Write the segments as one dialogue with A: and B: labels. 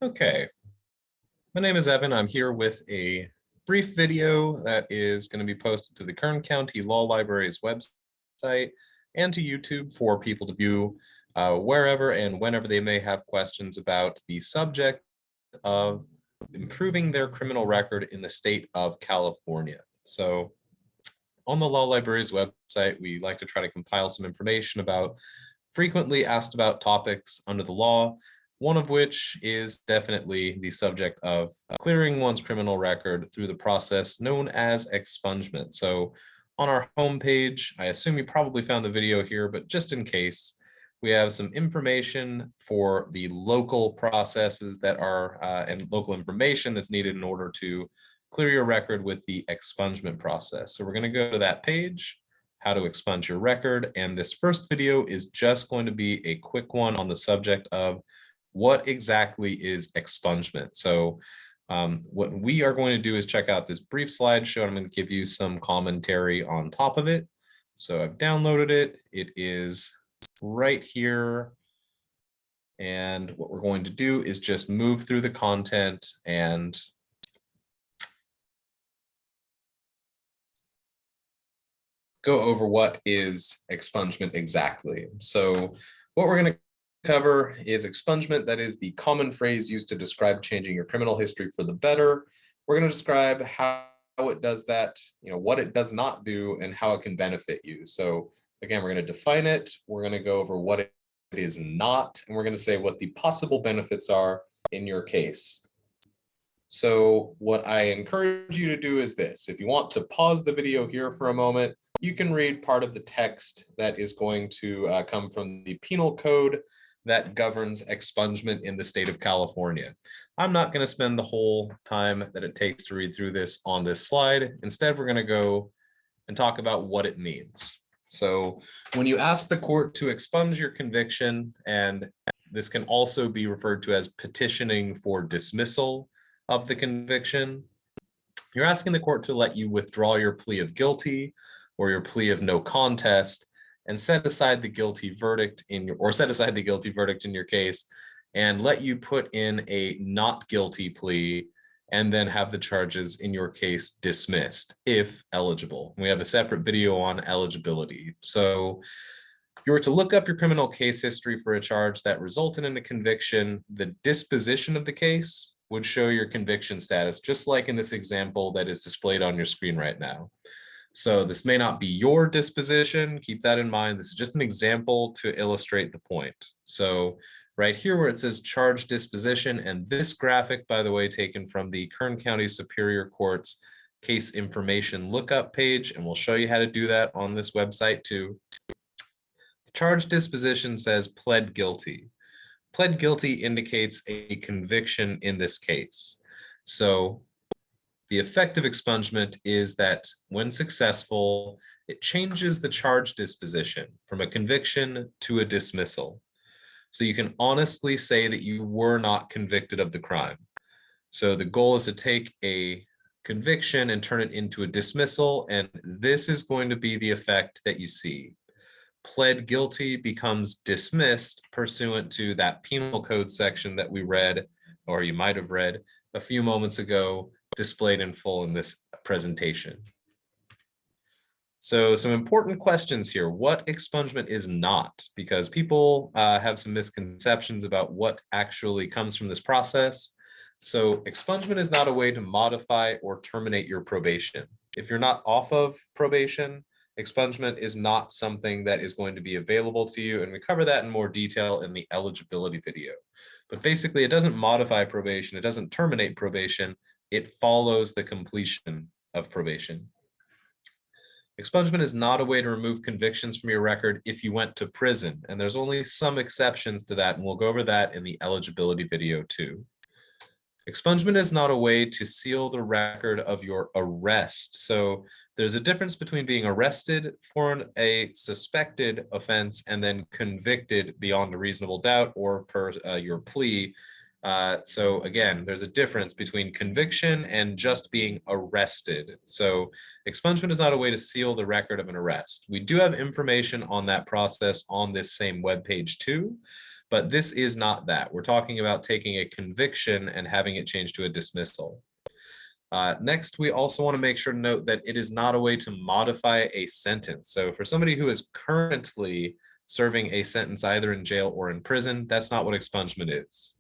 A: Okay, my name is Evan. I'm here with a brief video that is going to be posted to the Kern County Law Library's website and to YouTube for people to view wherever and whenever they may have questions about the subject of improving their criminal record in the state of California. So on the Law Library's website, we like to try to compile some information about frequently asked about topics under the law, one of which is definitely the subject of clearing one's criminal record through the process known as expungement. So on our homepage, I assume you probably found the video here, but just in case, we have some information for the local processes that are and local information that's needed in order to clear your record with the expungement process. So we're going to go to that page, how to expunge your record. And this first video is just going to be a quick one on the subject of what exactly is expungement. So what we are going to do is check out this brief slideshow. I'm going to give you some commentary on top of it. So I've downloaded it. It is right here. And what we're going to do is just move through the content and go over what is expungement exactly. So what we're going to cover is expungement. That is the common phrase used to describe changing your criminal history for the better. We're going to describe how it does that, what it does not do, and how it can benefit you. So again, we're going to define it. We're going to go over what it is not, and we're going to say what the possible benefits are in your case. So what I encourage you to do is this. If you want to pause the video here for a moment, you can read part of the text that is going to come from the penal code that governs expungement in the state of California. I'm not going to spend the whole time that it takes to read through this on this slide. Instead, we're going to go and talk about what it means. So when you ask the court to expunge your conviction, and this can also be referred to as petitioning for dismissal of the conviction, you're asking the court to let you withdraw your plea of guilty or your plea of no contest and set aside the guilty verdict in your case and let you put in a not guilty plea and then have the charges in your case dismissed if eligible. We have a separate video on eligibility. So you were to look up your criminal case history for a charge that resulted in a conviction. The disposition of the case would show your conviction status, just like in this example that is displayed on your screen right now. So this may not be your disposition. Keep that in mind. This is just an example to illustrate the point. So right here where it says charge disposition, and this graphic, by the way, taken from the Kern County Superior Court's case information lookup page, and we'll show you how to do that on this website too. The charge disposition says pled guilty. Pled guilty indicates a conviction in this case. So the effect of expungement is that when successful, it changes the charge disposition from a conviction to a dismissal. So you can honestly say that you were not convicted of the crime. So the goal is to take a conviction and turn it into a dismissal, and this is going to be the effect that you see. Pled guilty becomes dismissed pursuant to that penal code section that we read, or you might have read a few moments ago, displayed in full in this presentation. So some important questions here. What expungement is not? Because people have some misconceptions about what actually comes from this process. So expungement is not a way to modify or terminate your probation. If you're not off of probation, expungement is not something that is going to be available to you, and we cover that in more detail in the eligibility video. But basically, it doesn't modify probation, it doesn't terminate probation, it follows the completion of probation. Expungement is not a way to remove convictions from your record if you went to prison, and there's only some exceptions to that, and we'll go over that in the eligibility video too. Expungement is not a way to seal the record of your arrest. So there's a difference between being arrested for a suspected offense and then convicted beyond a reasonable doubt or per your plea. So again, there's a difference between conviction and just being arrested. So expungement is not a way to seal the record of an arrest. We do have information on that process on this same webpage too, But this is not that. We're talking about taking a conviction and having it changed to a dismissal. Next, we also want to make sure to note that it is not a way to modify a sentence. So for somebody who is currently serving a sentence either in jail or in prison, that's not what expungement is.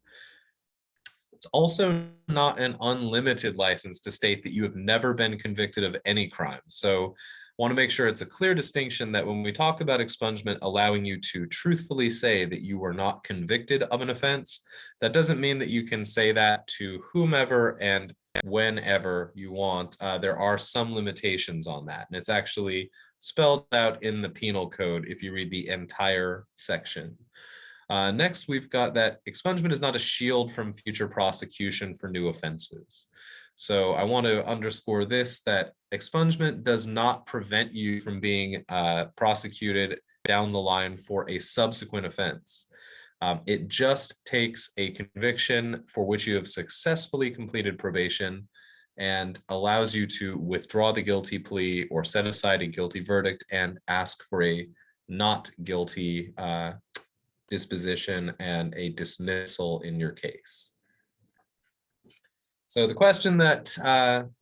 A: It's also not an unlimited license to state that you have never been convicted of any crime. So I want to make sure it's a clear distinction that when we talk about expungement allowing you to truthfully say that you were not convicted of an offense, that doesn't mean that you can say that to whomever and whenever you want. There are some limitations on that, and it's actually spelled out in the penal code if you read the entire section. Next, we've got that expungement is not a shield from future prosecution for new offenses. So I want to underscore this, that expungement does not prevent you from being prosecuted down the line for a subsequent offense. It just takes a conviction for which you have successfully completed probation and allows you to withdraw the guilty plea or set aside a guilty verdict and ask for a not guilty disposition and a dismissal in your case. So the question that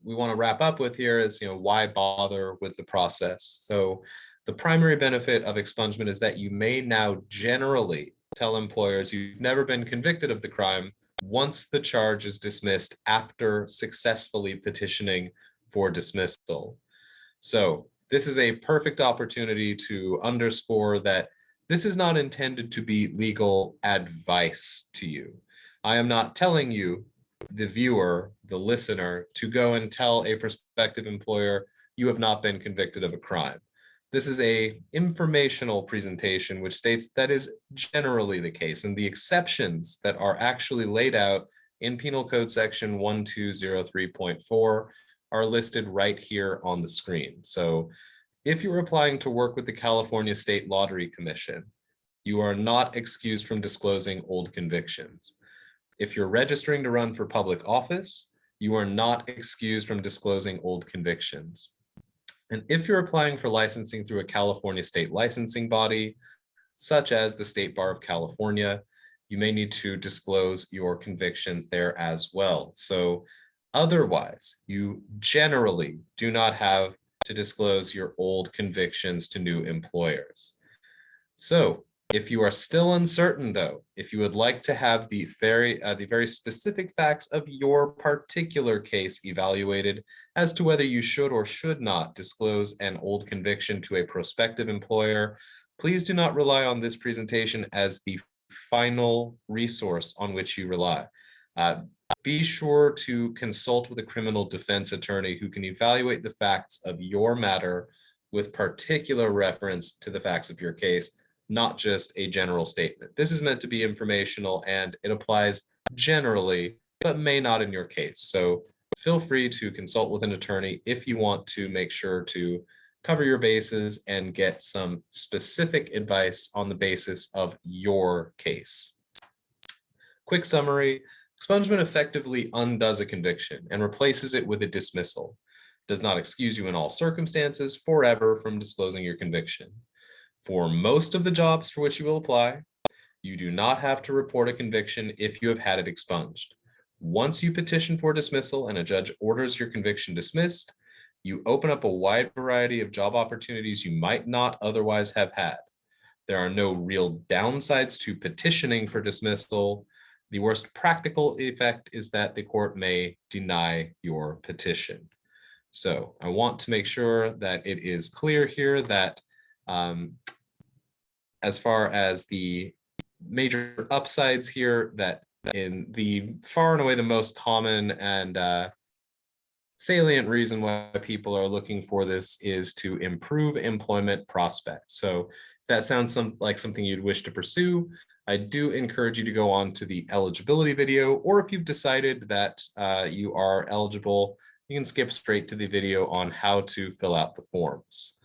A: we want to wrap up with here is, why bother with the process? So the primary benefit of expungement is that you may now generally tell employers you've never been convicted of the crime once the charge is dismissed after successfully petitioning for dismissal. So this is a perfect opportunity to underscore that this is not intended to be legal advice to you. I am not telling you, the viewer, the listener, to go and tell a prospective employer you have not been convicted of a crime. This is an informational presentation which states that is generally the case, and the exceptions that are actually laid out in Penal Code section 1203.4 are listed right here on the screen. So if you're applying to work with the California State Lottery Commission, you are not excused from disclosing old convictions. If you're registering to run for public office, you are not excused from disclosing old convictions. And if you're applying for licensing through a California state licensing body, such as the State Bar of California, you may need to disclose your convictions there as well. So otherwise, you generally do not have to disclose your old convictions to new employers. So if you are still uncertain, though, if you would like to have the very specific facts of your particular case evaluated as to whether you should or should not disclose an old conviction to a prospective employer, please do not rely on this presentation as the final resource on which you rely. Be sure to consult with a criminal defense attorney who can evaluate the facts of your matter with particular reference to the facts of your case, not just a general statement. This is meant to be informational and it applies generally, but may not in your case. So feel free to consult with an attorney if you want to make sure to cover your bases and get some specific advice on the basis of your case. Quick summary: expungement effectively undoes a conviction and replaces it with a dismissal. Does not excuse you in all circumstances forever from disclosing your conviction. For most of the jobs for which you will apply, you do not have to report a conviction if you have had it expunged. Once you petition for dismissal and a judge orders your conviction dismissed, you open up a wide variety of job opportunities you might not otherwise have had. There are no real downsides to petitioning for dismissal. The worst practical effect is that the court may deny your petition. So I want to make sure that it is clear here that as far as the major upsides here, that in the far and away the most common and salient reason why people are looking for this is to improve employment prospects. So if that sounds like something you'd wish to pursue, I do encourage you to go on to the eligibility video, or if you've decided that you are eligible, you can skip straight to the video on how to fill out the forms.